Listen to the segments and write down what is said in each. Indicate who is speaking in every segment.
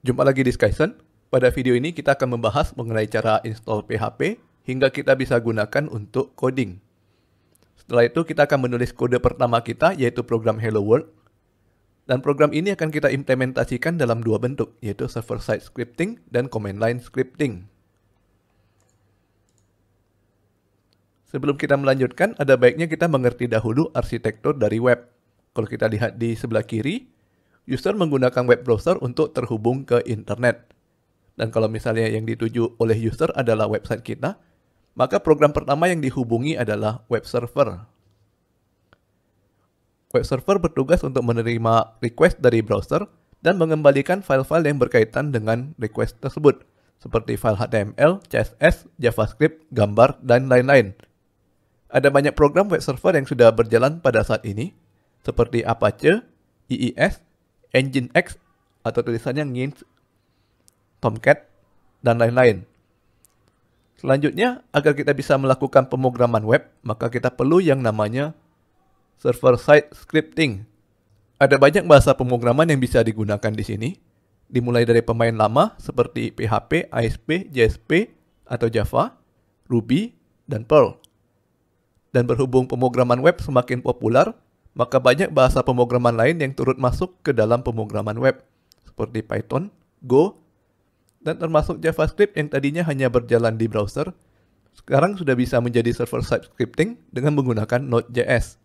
Speaker 1: Jumpa lagi di Skyson. Pada video ini kita akan membahas mengenai cara install PHP hingga kita bisa gunakan untuk coding. Setelah itu kita akan menulis kode pertama kita, yaitu program Hello World. Dan program ini akan kita implementasikan dalam dua bentuk, yaitu server-side scripting dan command line scripting. Sebelum kita melanjutkan, ada baiknya kita mengerti dahulu arsitektur dari web. Kalau kita lihat di sebelah kiri, user menggunakan web browser untuk terhubung ke internet. Dan kalau misalnya yang dituju oleh user adalah website kita, maka program pertama yang dihubungi adalah web server. Web server bertugas untuk menerima request dari browser dan mengembalikan file-file yang berkaitan dengan request tersebut, seperti file HTML, CSS, JavaScript, gambar, dan lain-lain. Ada banyak program web server yang sudah berjalan pada saat ini, seperti Apache, IIS, Nginx, atau tulisannya Nginx, Tomcat, dan lain-lain. Selanjutnya, agar kita bisa melakukan pemrograman web, maka kita perlu yang namanya server-side scripting. Ada banyak bahasa pemrograman yang bisa digunakan di sini, dimulai dari pemain lama seperti PHP, ASP, JSP, atau Java, Ruby, dan Perl. Dan berhubung pemrograman web semakin populer, maka banyak bahasa pemrograman lain yang turut masuk ke dalam pemrograman web, seperti Python, Go, dan termasuk JavaScript yang tadinya hanya berjalan di browser, sekarang sudah bisa menjadi server-side scripting dengan menggunakan Node.js.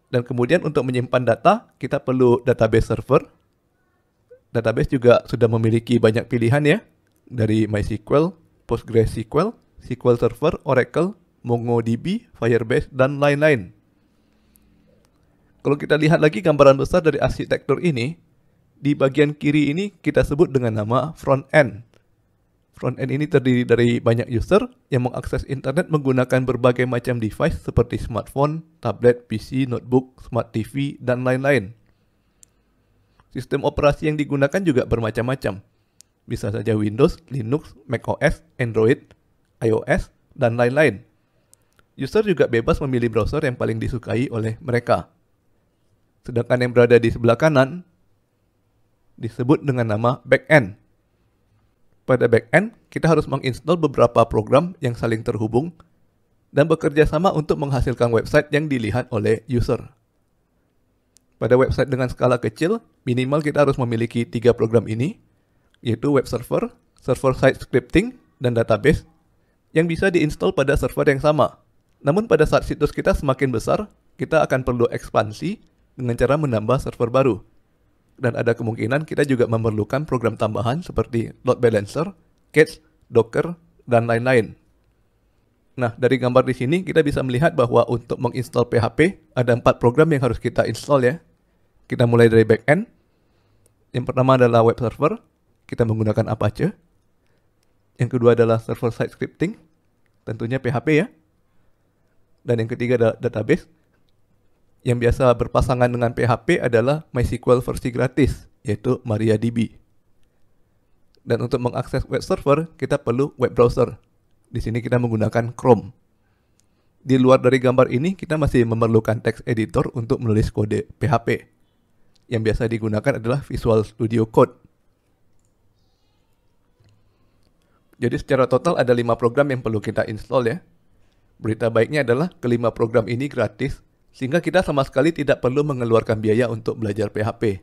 Speaker 1: Dan kemudian untuk menyimpan data, kita perlu database server. Database juga sudah memiliki banyak pilihan ya, dari MySQL, PostgreSQL, SQL Server, Oracle, MongoDB, Firebase, dan lain-lain. Kalau kita lihat lagi gambaran besar dari arsitektur ini, di bagian kiri ini kita sebut dengan nama front-end. Front-end ini terdiri dari banyak user yang mengakses internet menggunakan berbagai macam device seperti smartphone, tablet, PC, notebook, smart TV, dan lain-lain. Sistem operasi yang digunakan juga bermacam-macam. Bisa saja Windows, Linux, macOS, Android, iOS, dan lain-lain. User juga bebas memilih browser yang paling disukai oleh mereka. Sedangkan yang berada di sebelah kanan disebut dengan nama backend. Pada backend, kita harus menginstal beberapa program yang saling terhubung dan bekerja sama untuk menghasilkan website yang dilihat oleh user. Pada website dengan skala kecil, minimal kita harus memiliki 3 program ini, yaitu web server, server-side scripting, dan database, yang bisa diinstal pada server yang sama. Namun pada saat situs kita semakin besar, kita akan perlu ekspansi dengan cara menambah server baru. Dan ada kemungkinan kita juga memerlukan program tambahan seperti load balancer, cache, docker, dan lain-lain. Nah, dari gambar di sini kita bisa melihat bahwa untuk menginstal PHP ada 4 program yang harus kita install ya. Kita mulai dari backend. Yang pertama adalah web server, kita menggunakan Apache. Yang kedua adalah server-side scripting, tentunya PHP ya. Dan yang ketiga adalah database. Yang biasa berpasangan dengan PHP adalah MySQL versi gratis, yaitu MariaDB. Dan untuk mengakses web server, kita perlu web browser. Di sini kita menggunakan Chrome. Di luar dari gambar ini, kita masih memerlukan text editor untuk menulis kode PHP. Yang biasa digunakan adalah Visual Studio Code. Jadi secara total ada 5 program yang perlu kita install ya. Berita baiknya adalah kelima program ini gratis, sehingga kita sama sekali tidak perlu mengeluarkan biaya untuk belajar PHP.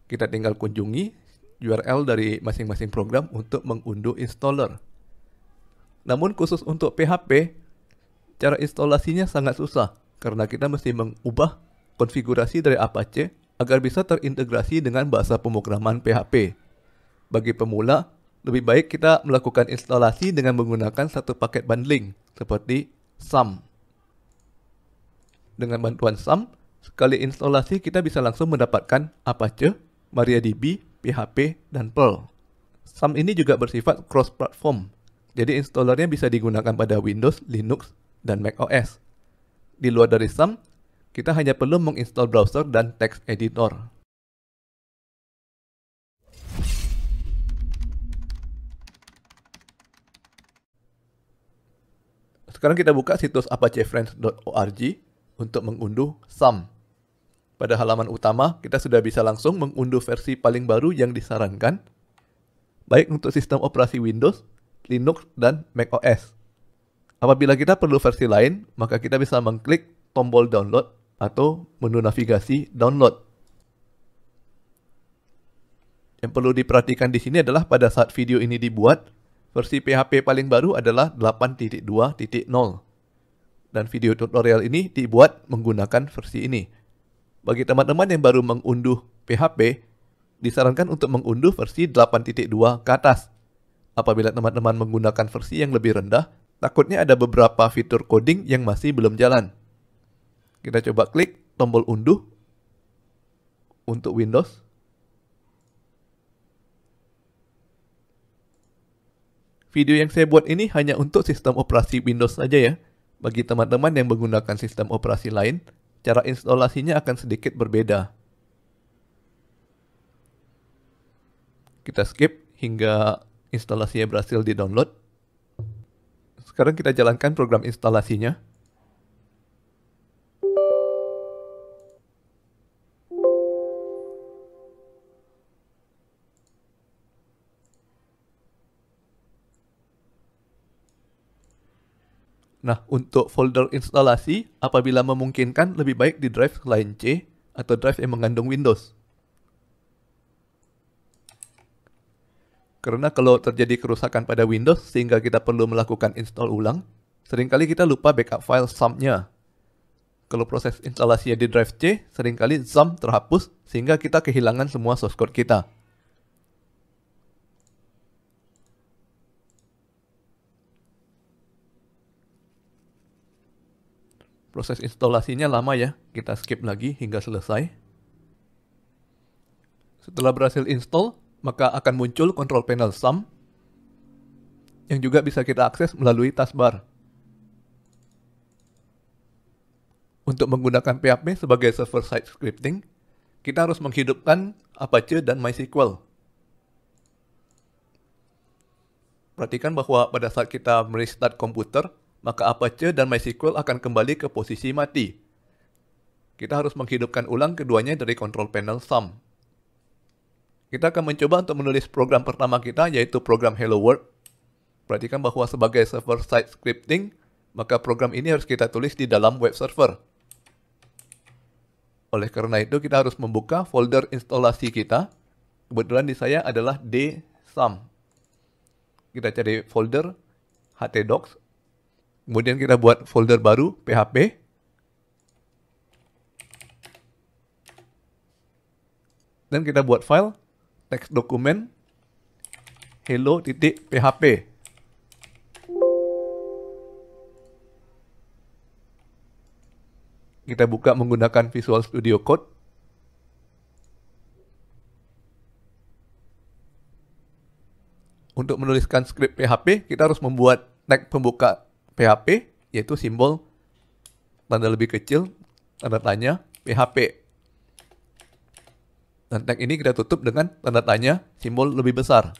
Speaker 1: Kita tinggal kunjungi URL dari masing-masing program untuk mengunduh installer. Namun khusus untuk PHP, cara instalasinya sangat susah, karena kita mesti mengubah konfigurasi dari Apache agar bisa terintegrasi dengan bahasa pemrograman PHP. Bagi pemula, lebih baik kita melakukan instalasi dengan menggunakan satu paket bundling, seperti SUM. Dengan bantuan SUM, sekali instalasi kita bisa langsung mendapatkan Apache, MariaDB, PHP, dan Perl. SUM ini juga bersifat cross-platform, jadi installernya bisa digunakan pada Windows, Linux, dan macOS. Di luar dari SUM, kita hanya perlu menginstal browser dan text editor. Sekarang kita buka situs apachefriends.org untuk mengunduh SUM. Pada halaman utama, kita sudah bisa langsung mengunduh versi paling baru yang disarankan, baik untuk sistem operasi Windows, Linux, dan macOS. Apabila kita perlu versi lain, maka kita bisa mengklik tombol download atau menu navigasi download. Yang perlu diperhatikan di sini adalah pada saat video ini dibuat, versi PHP paling baru adalah 8.2.0. Dan video tutorial ini dibuat menggunakan versi ini. Bagi teman-teman yang baru mengunduh PHP, disarankan untuk mengunduh versi 8.2 ke atas. Apabila teman-teman menggunakan versi yang lebih rendah, takutnya ada beberapa fitur coding yang masih belum jalan. Kita coba klik tombol unduh untuk Windows. Video yang saya buat ini hanya untuk sistem operasi Windows saja ya. Bagi teman-teman yang menggunakan sistem operasi lain, cara instalasinya akan sedikit berbeda. Kita skip hingga instalasinya berhasil di-download. Sekarang kita jalankan program instalasinya. Nah, untuk folder instalasi, apabila memungkinkan, lebih baik di drive selain C atau drive yang mengandung Windows. Karena kalau terjadi kerusakan pada Windows sehingga kita perlu melakukan install ulang, seringkali kita lupa backup file XAMPP-nya. Kalau proses instalasinya di drive C, seringkali XAMPP terhapus sehingga kita kehilangan semua source code kita. Proses instalasinya lama ya, kita skip lagi hingga selesai. Setelah berhasil install, maka akan muncul control panel XAMPP yang juga bisa kita akses melalui taskbar. Untuk menggunakan PHP sebagai server-side scripting, kita harus menghidupkan Apache dan MySQL. Perhatikan bahwa pada saat kita merestart komputer, maka Apache dan MySQL akan kembali ke posisi mati. Kita harus menghidupkan ulang keduanya dari control panel XAMPP. Kita akan mencoba untuk menulis program pertama kita, yaitu program Hello World. Perhatikan bahwa sebagai server-side scripting, maka program ini harus kita tulis di dalam web server. Oleh karena itu, kita harus membuka folder instalasi kita. Kebetulan di saya adalah dsum. Kita cari folder htdocs. Kemudian kita buat folder baru, PHP. Dan kita buat file, teks dokumen, hello.php. Kita buka menggunakan Visual Studio Code. Untuk menuliskan skrip PHP, kita harus membuat tag pembuka PHP, yaitu simbol tanda lebih kecil, tanda tanya, PHP. Dan tag ini kita tutup dengan tanda tanya, simbol lebih besar.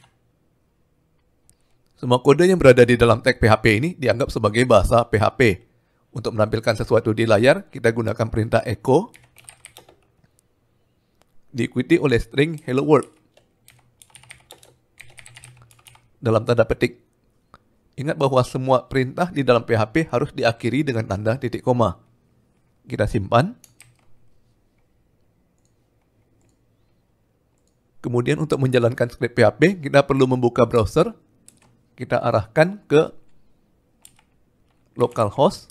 Speaker 1: Semua kode yang berada di dalam tag PHP ini dianggap sebagai bahasa PHP. Untuk menampilkan sesuatu di layar, kita gunakan perintah echo, diikuti oleh string hello world. Dalam tanda petik. Ingat bahwa semua perintah di dalam PHP harus diakhiri dengan tanda titik koma. Kita simpan. Kemudian untuk menjalankan skrip PHP, kita perlu membuka browser. Kita arahkan ke localhost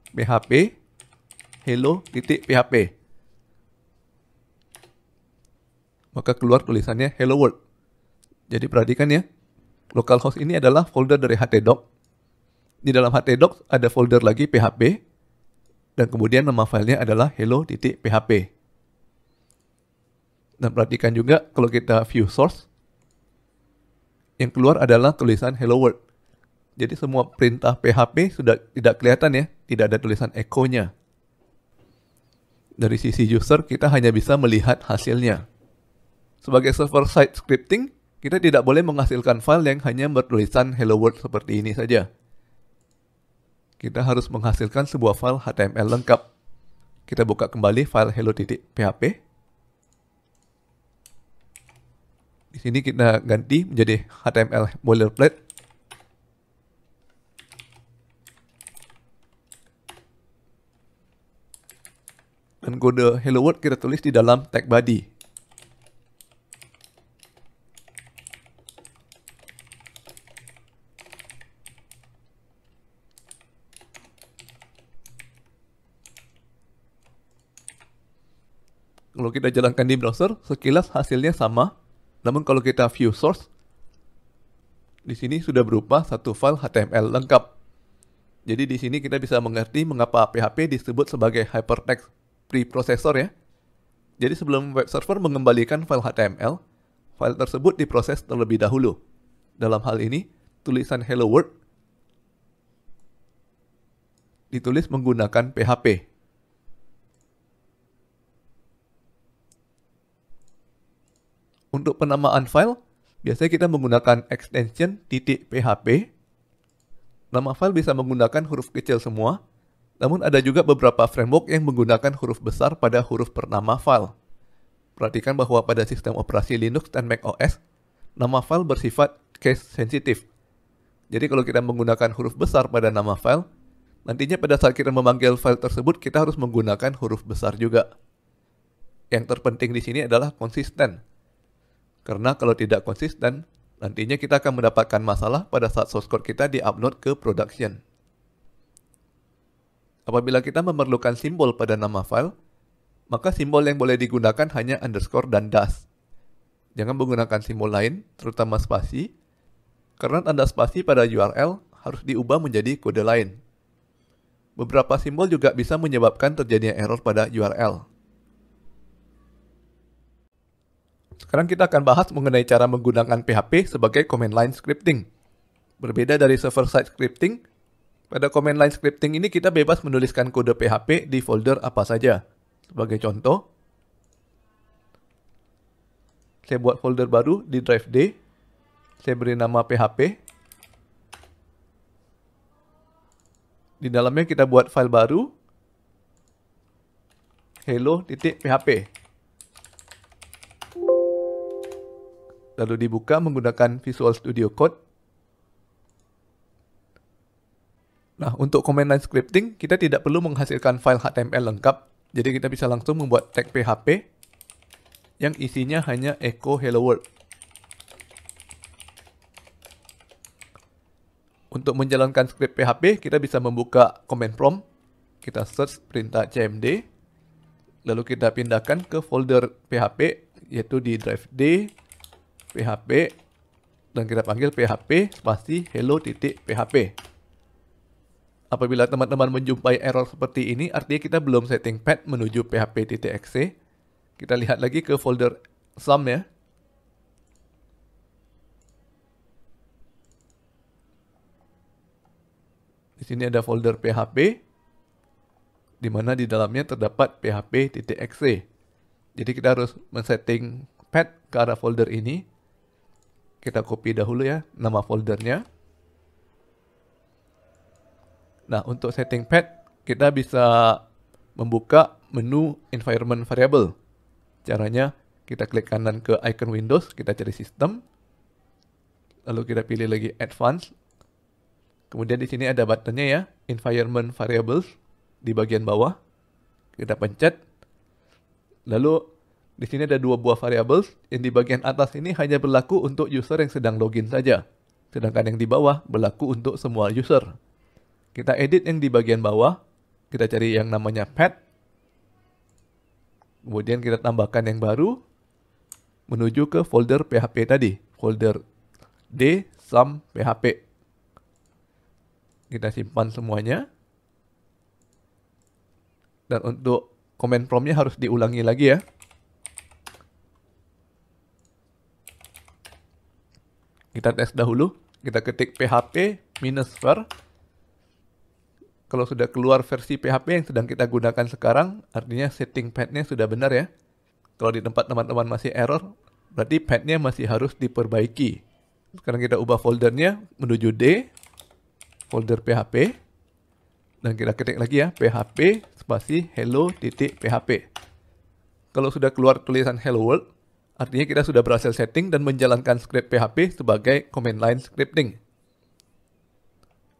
Speaker 1: php hello.php. Maka keluar tulisannya hello world. Jadi perhatikan ya, localhost ini adalah folder dari htdoc. Di dalam htdoc ada folder lagi PHP, dan kemudian nama filenya adalah hello.php. Dan perhatikan juga kalau kita view source, yang keluar adalah tulisan hello world. Jadi semua perintah PHP sudah tidak kelihatan ya, tidak ada tulisan echo-nya. Dari sisi user, kita hanya bisa melihat hasilnya. Sebagai server-side scripting, kita tidak boleh menghasilkan file yang hanya bertulisan hello world seperti ini saja. Kita harus menghasilkan sebuah file HTML lengkap. Kita buka kembali file hello.php. Di sini kita ganti menjadi HTML boilerplate. Dan kode hello world kita tulis di dalam tag body. Kalau kita jalankan di browser, sekilas hasilnya sama. Namun kalau kita view source, di sini sudah berupa satu file HTML lengkap. Jadi di sini kita bisa mengerti mengapa PHP disebut sebagai hypertext preprocessor ya. Jadi sebelum web server mengembalikan file HTML, file tersebut diproses terlebih dahulu. Dalam hal ini, tulisan hello world ditulis menggunakan PHP. Untuk penamaan file, biasanya kita menggunakan extension .php. Nama file bisa menggunakan huruf kecil semua, namun ada juga beberapa framework yang menggunakan huruf besar pada huruf bernama file. Perhatikan bahwa pada sistem operasi Linux dan macOS, nama file bersifat case sensitive. Jadi kalau kita menggunakan huruf besar pada nama file, nantinya pada saat kita memanggil file tersebut, kita harus menggunakan huruf besar juga. Yang terpenting di sini adalah konsisten. Karena kalau tidak konsisten, nantinya kita akan mendapatkan masalah pada saat source code kita di-upload ke production. Apabila kita memerlukan simbol pada nama file, maka simbol yang boleh digunakan hanya underscore dan dash. Jangan menggunakan simbol lain, terutama spasi, karena tanda spasi pada URL harus diubah menjadi kode lain. Beberapa simbol juga bisa menyebabkan terjadinya error pada URL. Sekarang kita akan bahas mengenai cara menggunakan PHP sebagai command line scripting. Berbeda dari server-side scripting, pada command line scripting ini kita bebas menuliskan kode PHP di folder apa saja. Sebagai contoh, saya buat folder baru di drive D, saya beri nama PHP. Di dalamnya kita buat file baru, hello.php. Lalu dibuka menggunakan Visual Studio Code. Nah, untuk command line scripting, kita tidak perlu menghasilkan file HTML lengkap. Jadi kita bisa langsung membuat tag PHP yang isinya hanya echo hello world. Untuk menjalankan script PHP, kita bisa membuka command prompt. Kita search perintah cmd. Lalu kita pindahkan ke folder PHP, yaitu di drive D, PHP, dan kita panggil PHP spasi hello.php. Apabila teman-teman menjumpai error seperti ini, artinya kita belum setting path menuju php.exe. Kita lihat lagi ke folder sum ya. Di sini ada folder PHP, di mana di dalamnya terdapat php.exe. Jadi kita harus men-setting path ke arah folder ini. Kita copy dahulu ya, nama foldernya. Nah, untuk setting path, kita bisa membuka menu environment variable. Caranya, kita klik kanan ke icon Windows, kita cari sistem. Lalu kita pilih lagi advanced. Kemudian di sini ada buttonnya ya, environment variables di bagian bawah. Kita pencet. Lalu di sini ada dua buah variables, yang di bagian atas ini hanya berlaku untuk user yang sedang login saja. Sedangkan yang di bawah berlaku untuk semua user. Kita edit yang di bagian bawah, kita cari yang namanya path. Kemudian kita tambahkan yang baru, menuju ke folder PHP tadi, folder D sum PHP. Kita simpan semuanya. Dan untuk command promptnya harus diulangi lagi ya. Kita tes dahulu, kita ketik php -var. Kalau sudah keluar versi PHP yang sedang kita gunakan sekarang, artinya setting path-nya sudah benar ya. Kalau di tempat teman-teman masih error, berarti path-nya masih harus diperbaiki. Sekarang kita ubah foldernya menuju D, folder PHP. Dan kita ketik lagi ya, php spasi hello.php. Kalau sudah keluar tulisan hello world, artinya kita sudah berhasil setting dan menjalankan script PHP sebagai command line scripting.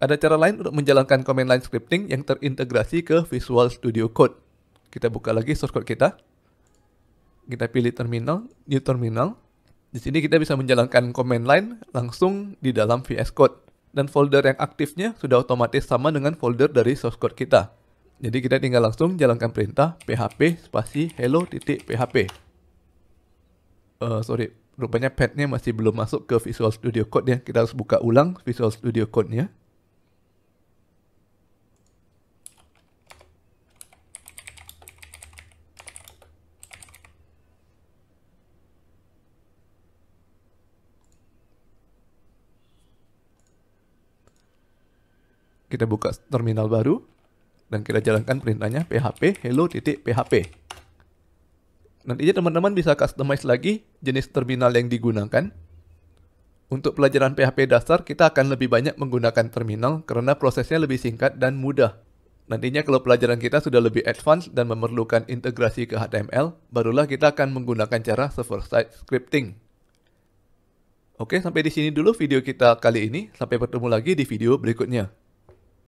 Speaker 1: Ada cara lain untuk menjalankan command line scripting yang terintegrasi ke Visual Studio Code. Kita buka lagi source code kita. Kita pilih terminal, new terminal. Di sini kita bisa menjalankan command line langsung di dalam VS Code. Dan folder yang aktifnya sudah otomatis sama dengan folder dari source code kita. Jadi kita tinggal langsung jalankan perintah php spasi hello.php. Rupanya path-nya masih belum masuk ke Visual Studio Code ya. Kita harus buka ulang Visual Studio Code-nya. Kita buka terminal baru dan kita jalankan perintahnya php hello.php. Nantinya teman-teman bisa customize lagi jenis terminal yang digunakan. Untuk pelajaran PHP dasar kita akan lebih banyak menggunakan terminal karena prosesnya lebih singkat dan mudah. Nantinya kalau pelajaran kita sudah lebih advance dan memerlukan integrasi ke HTML, barulah kita akan menggunakan cara server-side scripting. Oke, sampai di sini dulu video kita kali ini. Sampai bertemu lagi di video berikutnya.